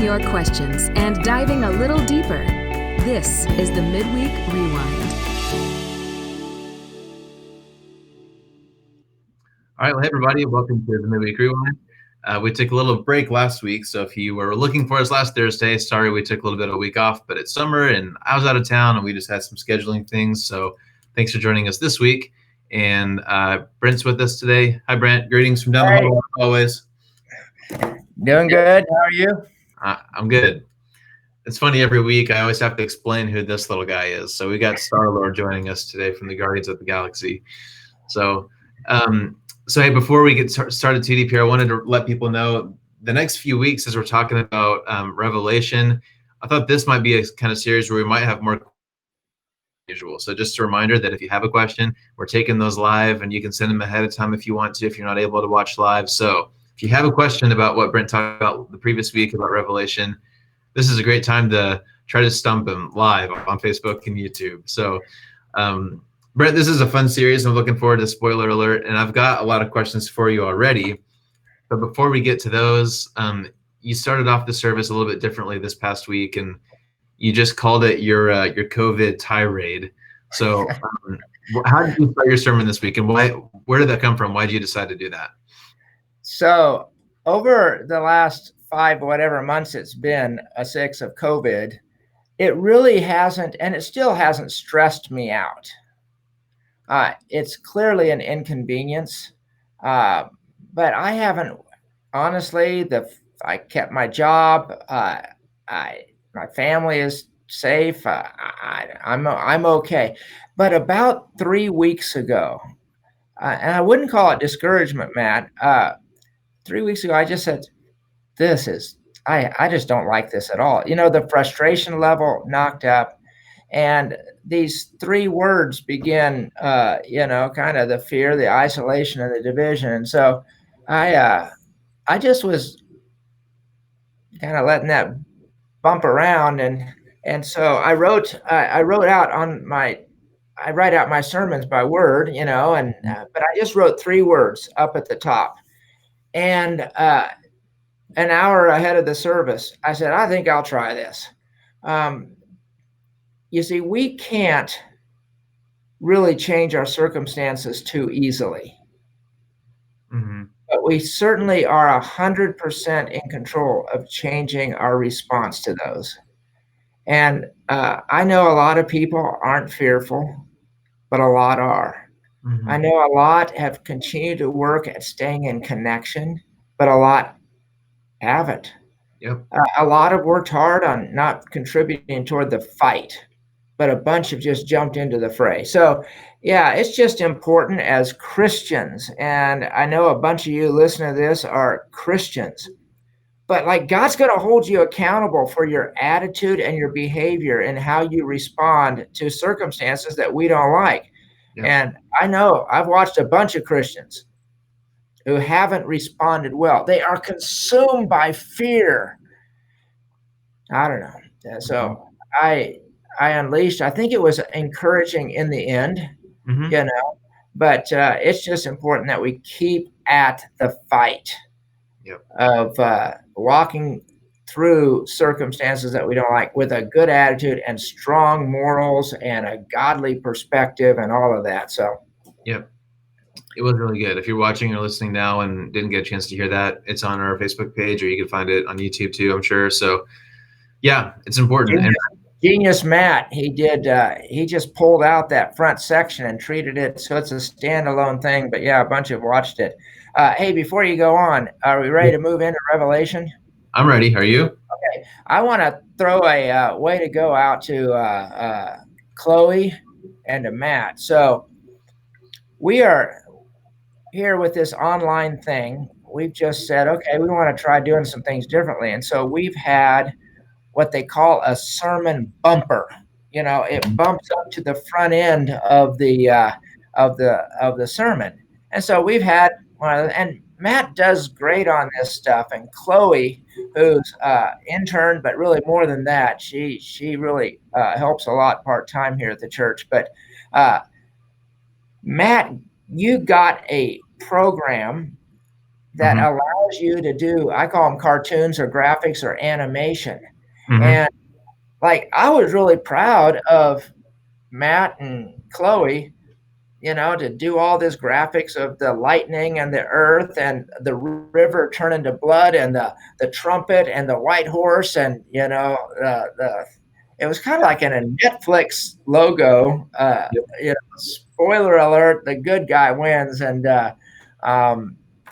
your questions and diving a little deeper. This is the Midweek Rewind. All right, well, hey everybody, welcome to the Midweek Rewind. We took a little break last week, so if you were looking for us last Thursday, sorry we took a little bit of a week off, but it's summer and I was out of town and we just had some scheduling things, so thanks for joining us this week. And Brent's with us today. Hi, Brent. Greetings from down the hall, as always. Doing good. How are you? I'm good. It's funny, every week I always have to explain who this little guy is. So we got Star-Lord joining us today from the Guardians of the Galaxy. So hey, before we get started too deep here, I wanted to let people know the next few weeks, as we're talking about Revelation, I thought this might be a kind of series where we might have more usual. So just a reminder that if you have a question, we're taking those live and you can send them ahead of time if you want to, if you're not able to watch live. So if you have a question about what Brent talked about the previous week about Revelation, this is a great time to try to stump him live on Facebook and YouTube. So Brent, this is a fun series. I'm looking forward to spoiler alert, and I've got a lot of questions for you already. But before we get to those, you started off the service a little bit differently this past week, and you just called it your COVID tirade. So how did you start your sermon this week, and where did that come from? Why did you decide to do that? So over the last 5 whatever months it's been, 6 of COVID, it really hasn't, and it still hasn't stressed me out. It's clearly an inconvenience, but I haven't, honestly, I kept my job. My family is safe. I'm okay. But about 3 weeks ago, and I wouldn't call it discouragement, Matt. 3 weeks ago, I just said, I just don't like this at all. You know, the frustration level knocked up, and these 3 words begin, kind of the fear, the isolation, and the division. And so I just was kind of letting that bump around. And so I wrote out I write out my sermons by word, but I just wrote 3 words up at the top. And an hour ahead of the service, I said, I think I'll try this. You see, we can't really change our circumstances too easily. Mm-hmm. But we certainly are 100% in control of changing our response to those. And I know a lot of people aren't fearful, but a lot are. Mm-hmm. I know a lot have continued to work at staying in connection, but a lot haven't. Yep. A lot have worked hard on not contributing toward the fight, but a bunch have just jumped into the fray. So, yeah, it's just important as Christians. And I know a bunch of you listening to this are Christians, but like God's going to hold you accountable for your attitude and your behavior and how you respond to circumstances that we don't like. Yep. And I know I've watched a bunch of Christians who haven't responded well. They are consumed by fear. I don't know. So I unleashed, I think it was encouraging in the end, mm-hmm. But it's just important that we keep at the fight. Yep. Of walking through circumstances that we don't like with a good attitude and strong morals and a godly perspective and all of that. So, yep. It was really good. If you're watching or listening now and didn't get a chance to hear that, it's on our Facebook page, or you can find it on YouTube too, I'm sure. So, yeah, it's important. Genius Matt, he just pulled out that front section and treated it so it's a standalone thing. But yeah, a bunch have watched it. Hey, before you go on, are we ready to move into Revelation? I'm ready. Are you? Okay. I want to throw a way to go out to Chloe and to Matt. So we are here with this online thing. We've just said, okay, we want to try doing some things differently. And so we've had what they call a sermon bumper. It bumps up to the front end of the sermon. And so we've had and Matt does great on this stuff. And Chloe, who's intern, but really more than that, she really helps a lot part-time here at the church. But Matt, you got a program that allows you to do, I call them cartoons or graphics or animation. And like, I was really proud of Matt and Chloe, to do all this graphics of the lightning and the earth and the river turning to blood and the trumpet and the white horse. And, it was kind of like in a Netflix logo. Spoiler alert, the good guy wins. And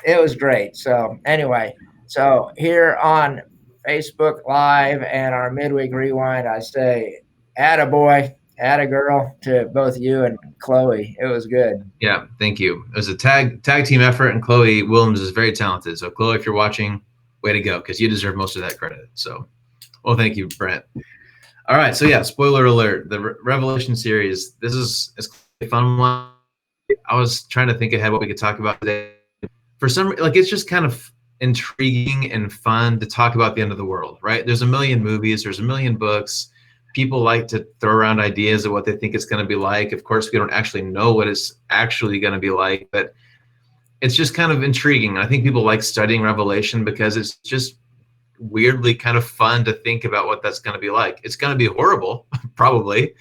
it was great. So anyway, so here on Facebook Live and our Midweek Rewind, I say, attaboy, attagirl to both you and Chloe. It was good. Yeah, thank you. It was a tag team effort, and Chloe Williams is very talented. So Chloe, if you're watching, way to go, because you deserve most of that credit. So, well, thank you, Brent. All right, so yeah, spoiler alert, the Revelation series, this is a fun one. I was trying to think ahead what we could talk about today. For some, it's just kind of intriguing and fun to talk about the end of the world, right? There's a million movies, there's a million books. People like to throw around ideas of what they think it's going to be like. Of course, we don't actually know what it's actually going to be like, but it's just kind of intriguing. I think people like studying Revelation because it's just weirdly kind of fun to think about what that's going to be like. It's going to be horrible, probably.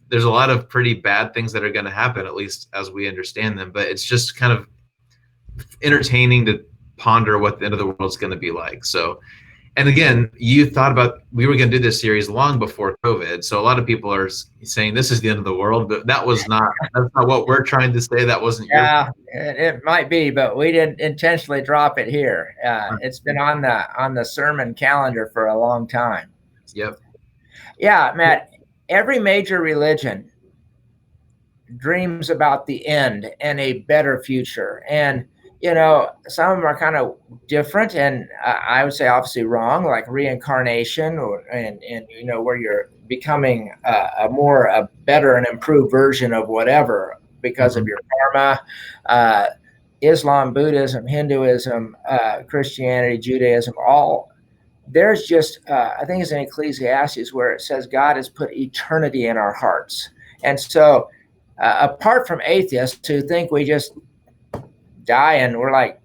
There's a lot of pretty bad things that are going to happen, at least as we understand them, but it's just kind of entertaining to ponder what the end of the world is going to be like. So, and again, you thought about, we were going to do this series long before COVID. So a lot of people are saying this is the end of the world, but that's not what we're trying to say. That wasn't it might be, but we didn't intentionally drop it here. It's been on the sermon calendar for a long time. Yep. Yeah, Matt, every major religion dreams about the end and a better future. And some of them are kind of different, and I would say obviously wrong, like reincarnation, and where you're becoming a better and improved version of whatever because of your karma. Islam, Buddhism, Hinduism, Christianity, Judaism, all there's just I think it's in Ecclesiastes where it says God has put eternity in our hearts, and so apart from atheists who think we just die and we're like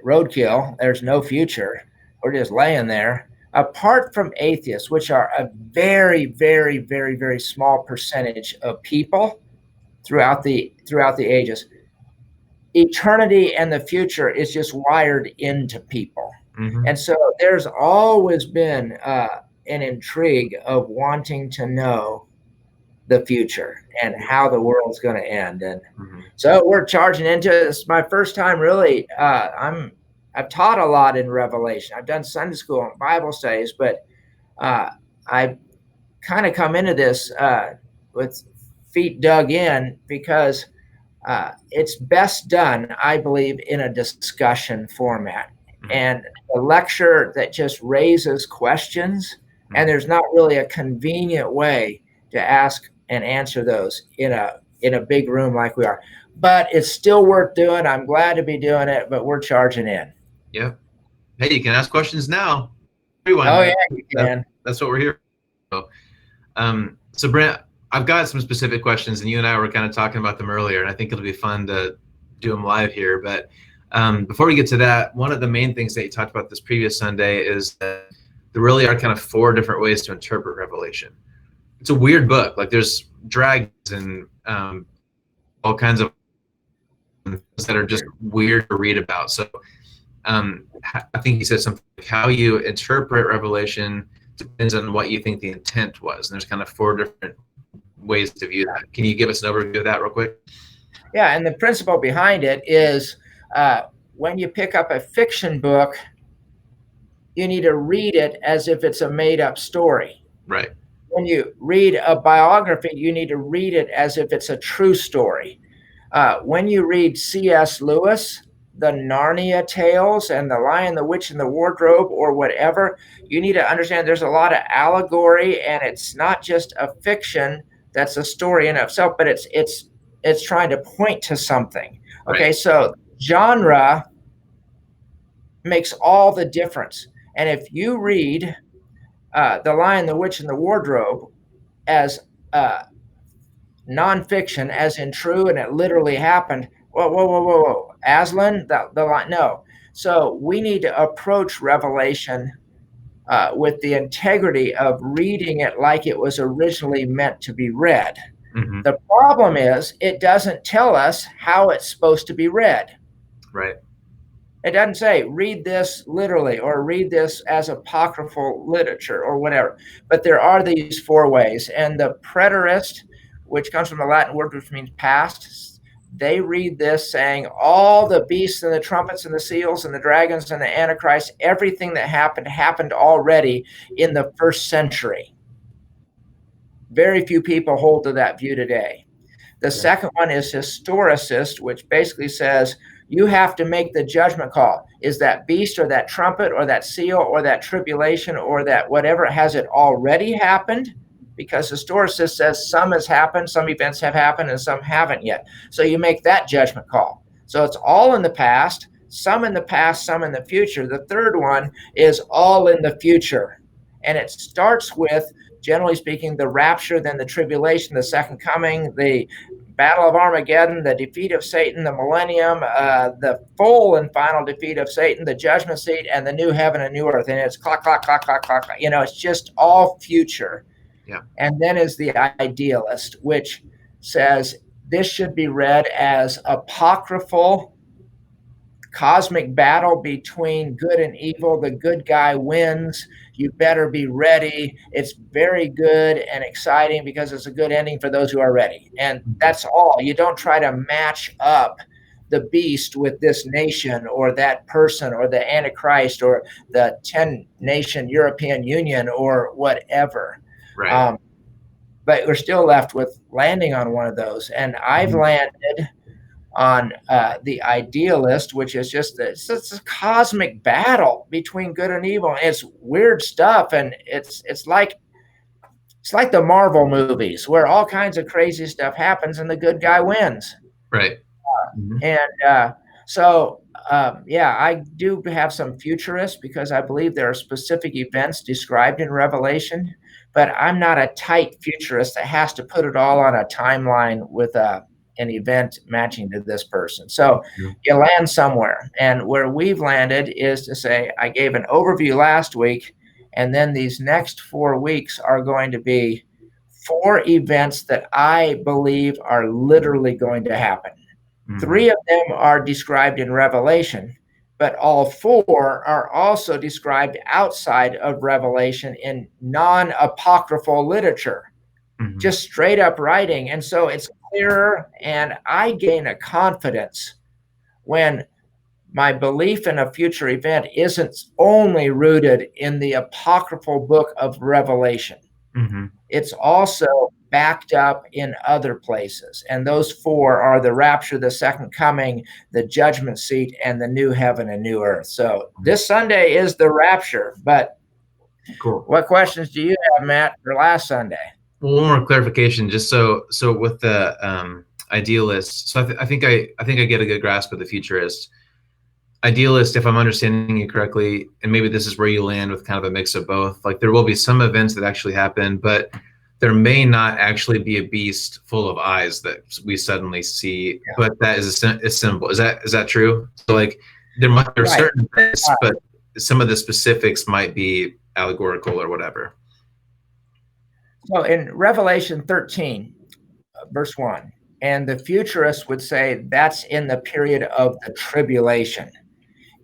roadkill, there's no future, we're just laying there. Apart from atheists, which are a very, very, very, very small percentage of people throughout the ages, eternity and the future is just wired into people. And so there's always been an intrigue of wanting to know the future and how the world's going to end. And so we're charging into it. It's my first time really. I've taught a lot in Revelation. I've done Sunday school and Bible studies, but I kind of come into this with feet dug in because it's best done, I believe, in a discussion format. And a lecture that just raises questions, and there's not really a convenient way to ask and answer those in a big room like we are. But it's still worth doing. I'm glad to be doing it, but we're charging in. Yep. Hey, you can ask questions now. Everyone, yeah, you can. That's what we're here for. So Brent, I've got some specific questions, and you and I were kind of talking about them earlier, and I think it'll be fun to do them live here. But before we get to that, one of the main things that you talked about this previous Sunday is that there really are kind of 4 different ways to interpret Revelation. It's a weird book. Like there's dragons and all kinds of things that are just weird to read about. So I think you said something like how you interpret Revelation depends on what you think the intent was. And there's kind of 4 different ways to view that. Can you give us an overview of that real quick? Yeah, and the principle behind it is when you pick up a fiction book, you need to read it as if it's a made-up story. Right. When you read a biography, you need to read it as if it's a true story. When you read C.S. Lewis, the Narnia tales and the Lion, the Witch, and the Wardrobe or whatever, you need to understand there's a lot of allegory, and it's not just a fiction that's a story in itself, but it's trying to point to something. Okay, right. So genre makes all the difference. And if you read The Lion, the Witch, and the Wardrobe as nonfiction, as in true, and it literally happened, whoa. Aslan, the line, no. So we need to approach Revelation with the integrity of reading it like it was originally meant to be read. Mm-hmm. The problem is it doesn't tell us how it's supposed to be read. Right. It doesn't say read this literally or read this as apocryphal literature or whatever. But there are these four ways. And the preterist, which comes from the Latin word which means past, they read this saying all the beasts and the trumpets and the seals and the dragons and the Antichrist, everything that happened already in the first century. Very few people hold to that view today. The second one is historicist, which basically says you have to make the judgment call. Is that beast or that trumpet or that seal or that tribulation or that whatever, has it already happened? Because historicist says some has happened, some events have happened, and some haven't yet. So you make that judgment call. So it's all in the past, some in the future. The third one is all in the future. And it starts with, generally speaking, the rapture, then the tribulation, the second coming, the Battle of Armageddon, the defeat of Satan, the millennium, the full and final defeat of Satan, the judgment seat, and the new heaven and new earth. And it's clock, clock, clock, clock, clock. You know, it's just all future. Yeah. And then is the idealist, which says this should be read as apocryphal, cosmic battle between good and evil. The good guy wins. You better be ready. It's very good and exciting because it's a good ending for those who are ready. And that's all. You don't try to match up the beast with this nation or that person or the Antichrist or the 10-nation European Union or whatever. Right. But we're still left with landing on one of those. And I've landed on the idealist, which is just it's a cosmic battle between good and evil. And it's weird stuff, and it's like the Marvel movies where all kinds of crazy stuff happens and the good guy wins. Right. And so I do have some futurists because I believe there are specific events described in Revelation, but I'm not a tight futurist that has to put it all on a timeline with an event matching to this person. So you land somewhere. And where we've landed is to say, I gave an overview last week, and then these next 4 weeks are going to be 4 events that I believe are literally going to happen. 3 of them are described in Revelation, but all 4 are also described outside of Revelation in non-apocryphal literature. Just straight up writing. And so it's clearer, and I gain a confidence when my belief in a future event isn't only rooted in the apocryphal book of Revelation. It's also backed up in other places. And those 4 are the rapture, the second coming, the judgment seat, and the new heaven and new earth. So this Sunday is the rapture. But what questions do you have, Matt, for last Sunday? Well, one more clarification, just so with the idealist. So I think I get a good grasp of the futurist. Idealist, if I'm understanding you correctly, and maybe this is where you land with kind of a mix of both. Like there will be some events that actually happen, but there may not actually be a beast full of eyes that we suddenly see. But that is a symbol. Is that true? So like there are certain events, but some of the specifics might be allegorical or whatever. So in Revelation 13, verse 1, and the futurists would say that's in the period of the tribulation.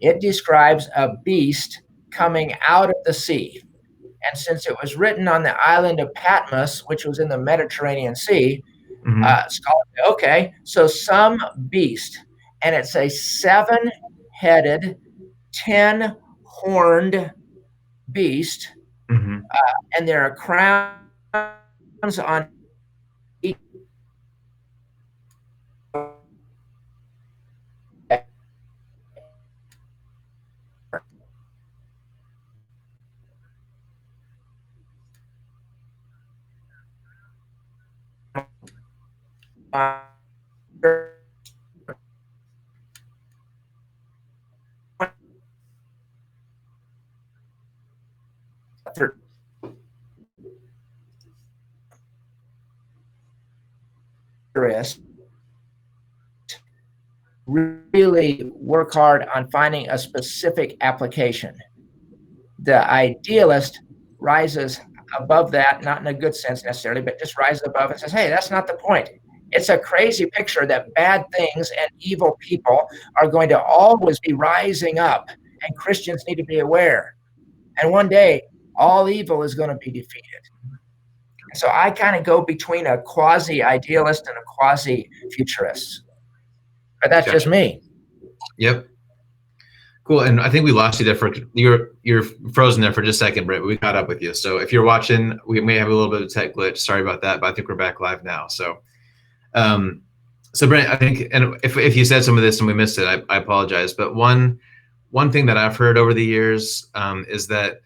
It describes a beast coming out of the sea. And since it was written on the island of Patmos, which was in the Mediterranean Sea, scholars say, okay, so some beast, and it's a 7-headed, 10-horned beast, and there are crowns on each really work hard on finding a specific application. The idealist rises above that, not in a good sense necessarily, but just rises above and says, hey, that's not the point. It's a crazy picture that bad things and evil people are going to always be rising up, and Christians need to be aware. And one day, all evil is going to be defeated. So I kind of go between a quasi-idealist and a quasi-futurist. But that's just me. Yep. Cool. And I think we lost you there for you're frozen there for just a second, Britt. We caught up with you. So if you're watching, we may have a little bit of tech glitch. Sorry about that, but I think we're back live now. So, Brent, I think, and if you said some of this and we missed it, I apologize. But one thing that I've heard over the years is that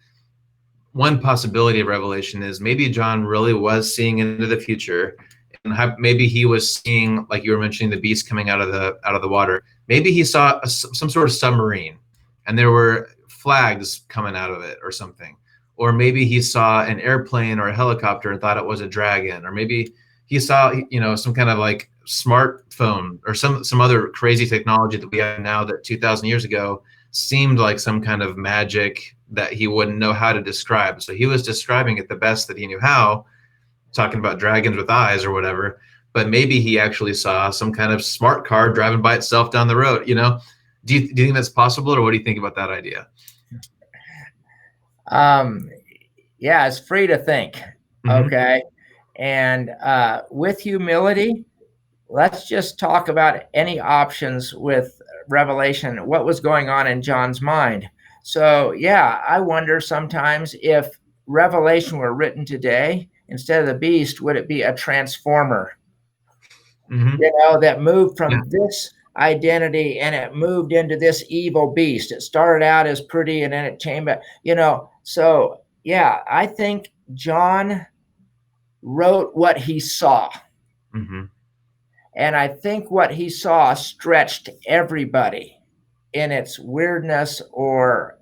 one possibility of Revelation is maybe John really was seeing into the future, and maybe he was seeing, like you were mentioning, the beast coming out of the water. Maybe he saw some sort of submarine, and there were flags coming out of it or something. Or maybe he saw an airplane or a helicopter and thought it was a dragon. Or maybe he saw, some kind of like smartphone or some other crazy technology that we have now that 2,000 years ago seemed like some kind of magic that he wouldn't know how to describe. So he was describing it the best that he knew how, talking about dragons with eyes or whatever. But maybe he actually saw some kind of smart car driving by itself down the road. Do you think that's possible, or what do you think about that idea? Yeah, it's free to think. Mm-hmm. Okay. And with humility, let's just talk about any options with Revelation, what was going on in John's mind. So, yeah, I wonder sometimes if Revelation were written today, instead of the beast, would it be a transformer? Mm-hmm. That moved from this identity and it moved into this evil beast. It started out as pretty and then it changed, so yeah, I think John wrote what he saw. Mm-hmm. And I think what he saw stretched everybody in its weirdness or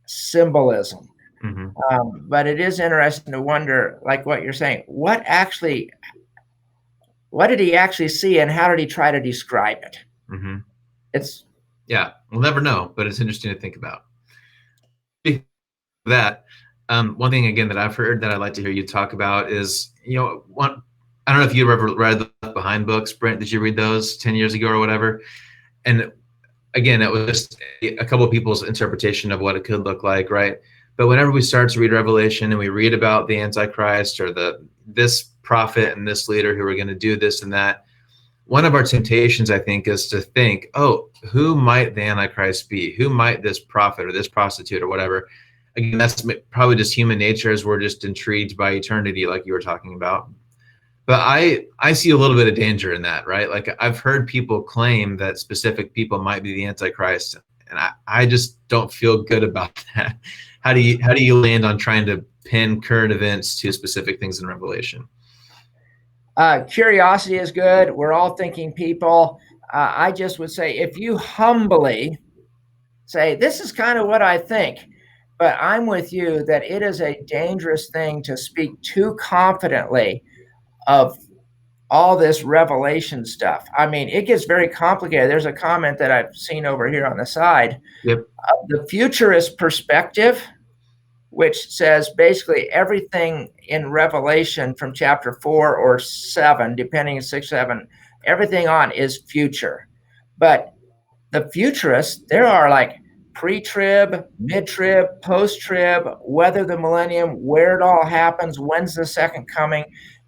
symbolism. Mm-hmm. But it is interesting to wonder, like what you're saying, what did he actually see and how did he try to describe it? Mm-hmm. We'll never know, but it's interesting to think about. That one thing again that I've heard that I'd like to hear you talk about is, I don't know if you ever read the Left Behind books, Brent. Did you read those 10 years ago or whatever? And again, it was just a couple of people's interpretation of what it could look like, right? But whenever we start to read Revelation and we read about the Antichrist or this prophet and this leader who are going to do this and that, one of our temptations, I think, is to think, oh, who might the Antichrist be? Who might this prophet or this prostitute or whatever? Again, that's probably just human nature as we're just intrigued by eternity, like you were talking about. But I see a little bit of danger in that, right? Like I've heard people claim that specific people might be the Antichrist, and I just don't feel good about that. How do you land on trying to pin current events to specific things in Revelation? Curiosity is good. We're all thinking people. I just would say, if you humbly say, this is kind of what I think, but I'm with you that it is a dangerous thing to speak too confidently of all this Revelation stuff. I mean, it gets very complicated. There's a comment that I've seen over here on the side. Yep. The futurist perspective, which says basically everything in Revelation from chapter 4 or 7, depending on 6, 7, everything on is future. But the futurists, there are like pre-trib, mid-trib, post-trib, whether the millennium, where it all happens, when's the second coming.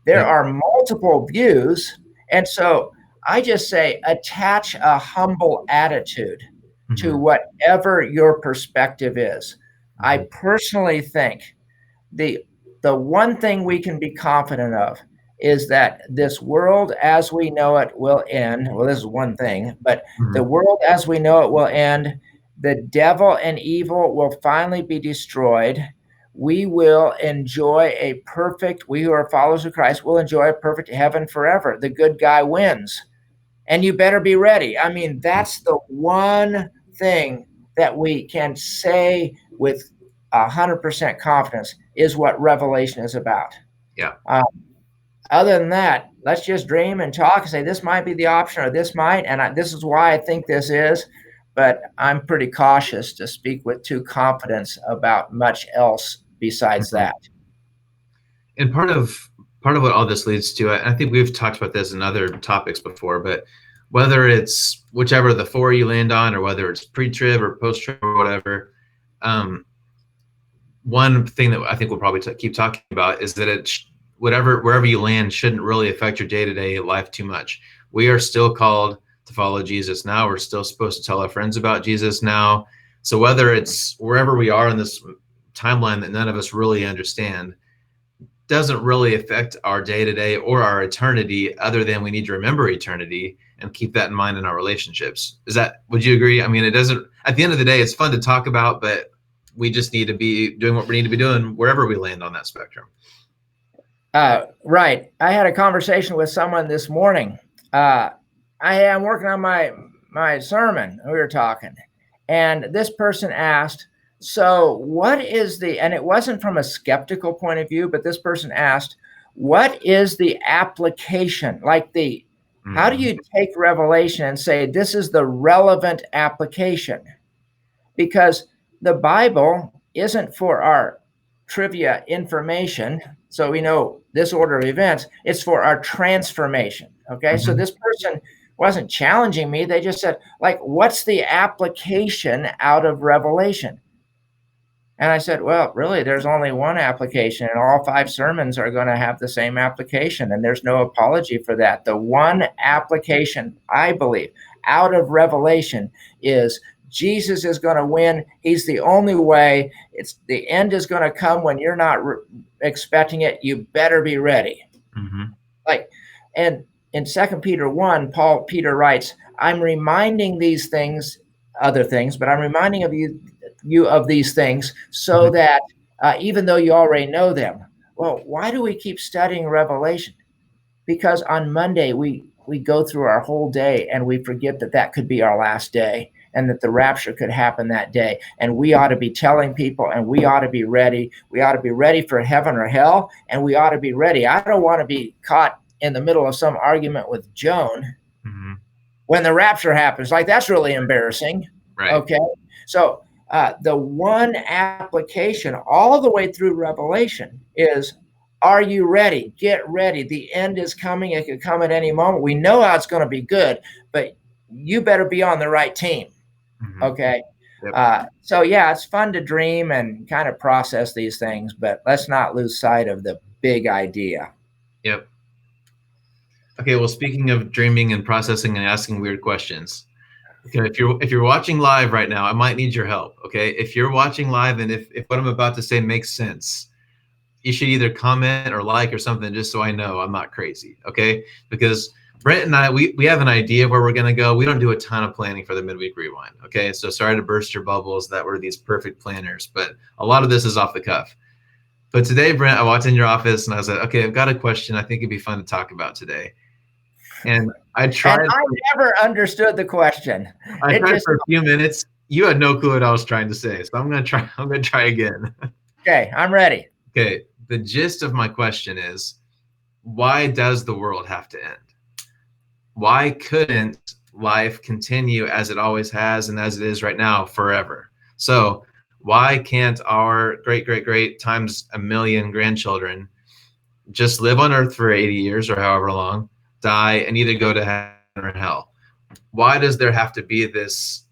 There are multiple views. And so I just say attach a humble attitude to whatever your perspective is. I personally think the one thing we can be confident of is that this world as we know it will end. Well, this is one thing, but the world as we know it will end. The devil and evil will finally be destroyed. We will enjoy we who are followers of Christ will enjoy a perfect heaven forever. The good guy wins. And you better be ready. I mean, that's the one thing that we can say with 100% confidence is what Revelation is about. Yeah. other than that, let's just dream and talk and say this might be the option or this might, and this is why I think this is. But I'm pretty cautious to speak with too confidence about much else besides that. And part of what all this leads to, I think we've talked about this in other topics before, but whether it's whichever the four you land on, or whether it's pre-trib or post-trib or whatever, one thing that I think we'll probably keep talking about is that wherever you land shouldn't really affect your day-to-day life too much. We are still called to follow Jesus now. We're still supposed to tell our friends about Jesus now. So whether it's wherever we are in this timeline that none of us really understand, doesn't really affect our day-to-day or our eternity, other than we need to remember eternity and keep that in mind in our relationships. Would you agree? I mean, it doesn't, at the end of the day, it's fun to talk about, but we just need to be doing what we need to be doing wherever we land on that spectrum. Right. I had a conversation with someone this morning. I am working on my sermon. We were talking, and this person asked, so what is and it wasn't from a skeptical point of view, but this person asked, what is the application? Like how do you take Revelation and say, this is the relevant application? Because the Bible isn't for our trivia information, so we know this order of events. It's for our transformation. Okay. So this person wasn't challenging me. They just said, like, what's the application out of Revelation? And I said, well, really, there's only one application, and all 5 sermons are going to have the same application, and there's no apology for that. The one application, I believe, out of Revelation is Jesus is going to win. He's the only way. The end is going to come when you're not expecting it. You better be ready. And in 2 Peter 1, Peter writes, I'm reminding these things, other things, but I'm reminding you of these things so that even though you already know them. Well, why do we keep studying Revelation? Because on Monday we go through our whole day and we forget that could be our last day, and that the rapture could happen that day. And we ought to be telling people, and we ought to be ready. We ought to be ready for heaven or hell, and we ought to be ready. I don't want to be caught in the middle of some argument with Joan when the rapture happens. Like, that's really embarrassing. Right. Okay. So the one application all the way through Revelation is, are you ready? Get ready. The end is coming. It could come at any moment. We know how it's going to be good, but you better be on the right team. Okay. Yep. So yeah, it's fun to dream and kind of process these things, but let's not lose sight of the big idea. Yep. Okay. Well, speaking of dreaming and processing and asking weird questions, okay, if you're watching live right now, I might need your help. Okay. If you're watching live, and if what I'm about to say makes sense, you should either comment or like or something, just so I know I'm not crazy. Okay. Because Brent and I, we have an idea of where we're going to go. We don't do a ton of planning for the Midweek Rewind. Okay. So sorry to burst your bubbles that we're these perfect planners, but a lot of this is off the cuff. But today, Brent, I walked in your office and I was like, okay, I've got a question I think it'd be fun to talk about today. And I tried. And I never understood the question. I tried for a few minutes. You had no clue what I was trying to say. So I'm going to try again. Okay. I'm ready. Okay. The gist of my question is, why does the world have to end? Why couldn't life continue as it always has and as it is right now forever? So why can't our great times a million grandchildren just live on Earth for 80 years or however long, die, and either go to heaven or hell? Why does there have to be this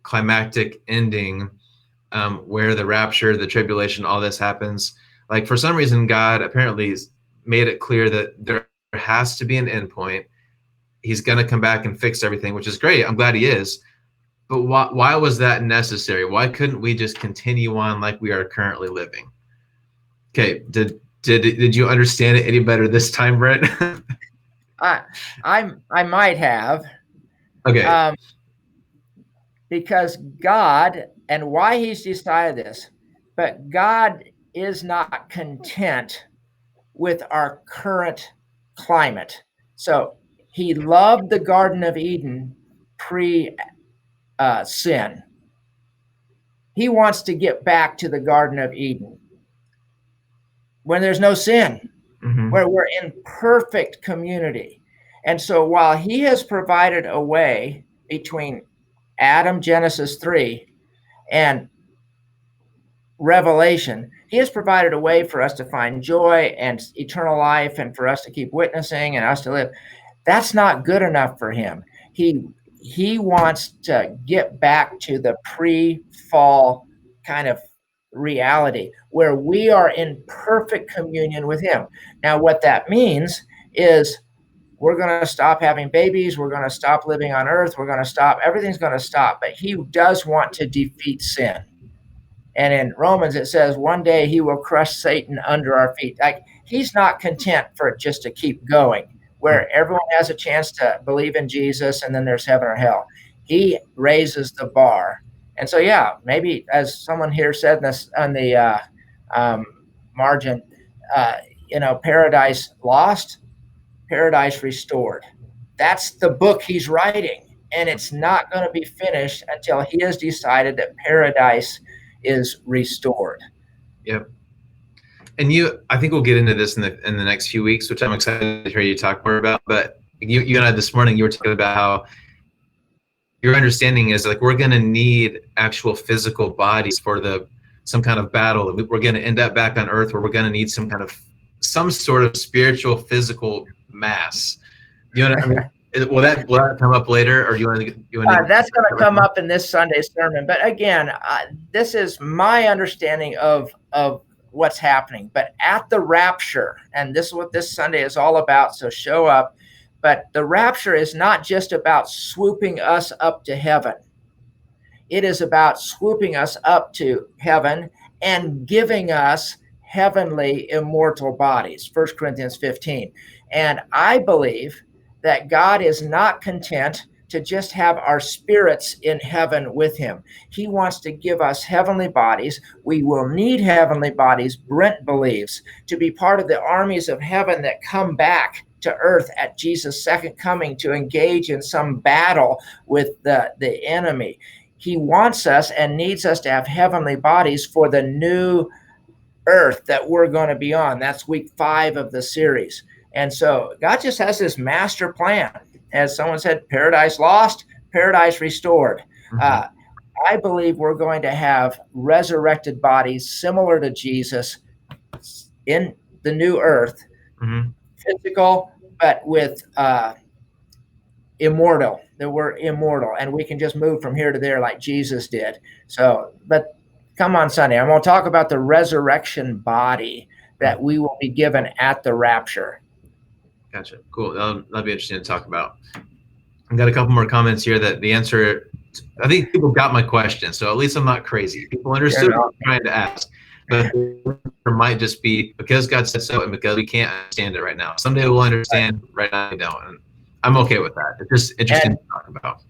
climactic ending where the rapture, the tribulation, all this happens? Like, for some reason, God apparently made it clear that there has to be an end point. He's going to come back and fix everything, which is great. I'm glad he is. But why was that necessary? Why couldn't we just continue on like we are currently living? Okay. Did you understand it any better this time, Brent? I might have. Okay. Because God, and why he's decided this, but God is not content with our current climate. So he loved the Garden of Eden pre-sin. He wants to get back to the Garden of Eden when there's no sin. where we're in perfect community. And so while he has provided a way between Adam, Genesis 3, and Revelation, he has provided a way for us to find joy and eternal life, and for us to keep witnessing and us to live. That's not good enough for him. He wants to get back to the pre-fall kind of reality where we are in perfect communion with him. Now, what that means is we're going to stop having babies. We're going to stop living on earth. We're going to stop. Everything's going to stop. But he does want to defeat sin. And in Romans, it says one day he will crush Satan under our feet. Like, he's not content for it just to keep going, where everyone has a chance to believe in Jesus and then there's heaven or hell. He raises the bar. And so, yeah, maybe as someone here said this on the margin, paradise lost, paradise restored. That's the book he's writing. And it's not going to be finished until he has decided that paradise is restored. Yep. And I think we'll get into this in the next few weeks, which I'm excited to hear you talk more about. But you and I this morning, you were talking about how your understanding is like we're going to need actual physical bodies for some kind of battle. We're going to end up back on Earth where we're going to need some sort of spiritual physical mass. You know what I mean? Will that come up later, or do you want to? That's going to come up in this Sunday's sermon. But again, this is my understanding of what's happening. But at the rapture, and this is what this Sunday is all about, so show up. But the rapture is not just about swooping us up to heaven. It is about swooping us up to heaven and giving us heavenly immortal bodies, 1 Corinthians 15. And I believe that God is not content to just have our spirits in heaven with him. He wants to give us heavenly bodies. We will need heavenly bodies, Brent believes, to be part of the armies of heaven that come back to earth at Jesus' second coming to engage in some battle with the enemy. He wants us and needs us to have heavenly bodies for the new earth that we're going to be on. That's week 5 of the series. And so God just has this master plan. As someone said, paradise lost, paradise restored. I believe we're going to have resurrected bodies similar to Jesus in the new earth, physical, but with immortal. That we're immortal, and we can just move from here to there like Jesus did. So, but come on Sunday, I'm going to talk about the resurrection body that we will be given at the rapture. Gotcha. Cool. That'll be interesting to talk about. I've got a couple more comments here that the answer, I think people got my question, so at least I'm not crazy. People understood what I'm trying to ask. But there might just be because God said so and because we can't understand it right now. Someday we'll understand, right now we don't. And I'm okay with that. It's just interesting to talk about.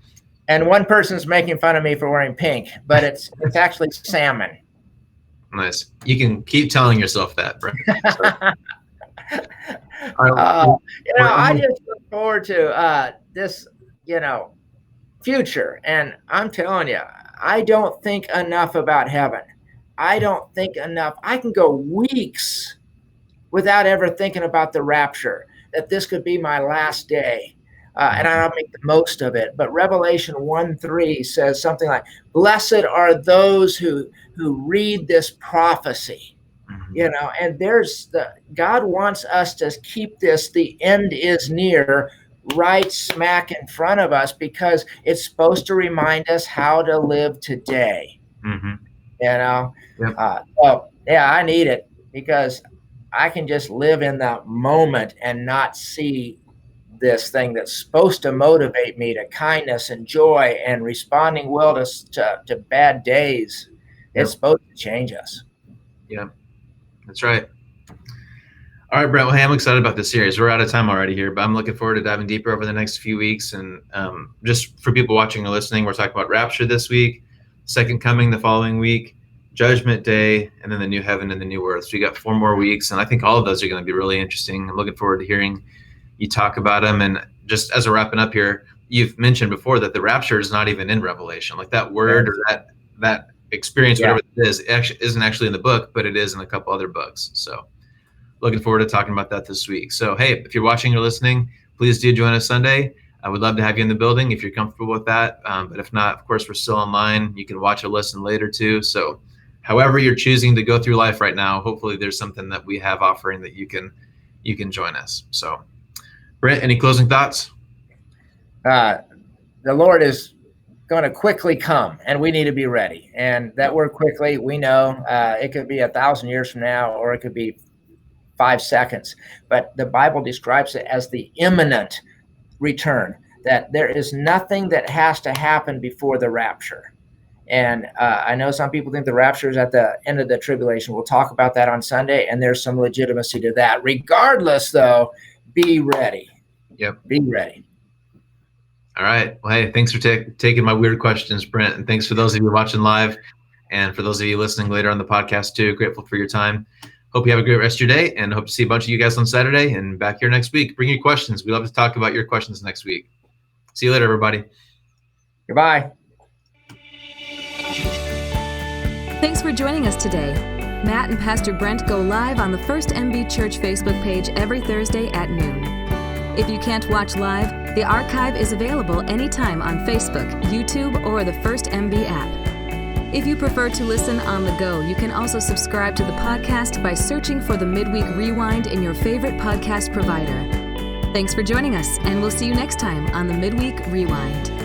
And one person's making fun of me for wearing pink, but it's actually salmon. Nice. You can keep telling yourself that, Brent. I just look forward to this, future. And I'm telling you, I don't think enough about heaven. I don't think enough. I can go weeks without ever thinking about the rapture, that this could be my last day. And I don't make the most of it. But Revelation 1:3 says something like, blessed are those who read this prophecy. And God wants us to keep this, the end is near, right smack in front of us, because it's supposed to remind us how to live today. Yep. I need it, because I can just live in the moment and not see this thing that's supposed to motivate me to kindness and joy and responding well to bad days. It's supposed to change us. Yeah. That's right. All right, Brent. Well, hey, I'm excited about this series. We're out of time already here, but I'm looking forward to diving deeper over the next few weeks. And just for people watching or listening, we're talking about rapture this week, second coming the following week, judgment day, and then the new heaven and the new earth. So we got 4 more weeks, and I think all of those are going to be really interesting. I'm looking forward to hearing you talk about them. And just as we're wrapping up here, you've mentioned before that the rapture is not even in Revelation. Like that word or that experience, whatever it is, actually isn't actually in the book, but it is in a couple other books. So looking forward to talking about that this week. So, hey, if you're watching or listening, please do join us Sunday. I would love to have you in the building if you're comfortable with that. But if not, of course, we're still online. You can watch or listen later too. So however you're choosing to go through life right now, hopefully there's something that we have offering that you can join us. So Brent, any closing thoughts? The Lord is going to quickly come, and we need to be ready. And that word quickly, we know it could be 1,000 years from now, or it could be 5 seconds. But the Bible describes it as the imminent return, that there is nothing that has to happen before the rapture. And I know some people think the rapture is at the end of the tribulation. We'll talk about that on Sunday, and there's some legitimacy to that. Regardless, though, be ready. Yep. Be ready. All right. Well, hey, thanks for taking my weird questions, Brent. And thanks for those of you watching live, and for those of you listening later on the podcast too. Grateful for your time. Hope you have a great rest of your day, and hope to see a bunch of you guys on Saturday and back here next week. Bring your questions. We love to talk about your questions next week. See you later, everybody. Goodbye. Thanks for joining us today. Matt and Pastor Brent go live on the First MB Church Facebook page every Thursday at noon. If you can't watch live, the archive is available anytime on Facebook, YouTube, or the First MB app. If you prefer to listen on the go, you can also subscribe to the podcast by searching for the Midweek Rewind in your favorite podcast provider. Thanks for joining us, and we'll see you next time on the Midweek Rewind.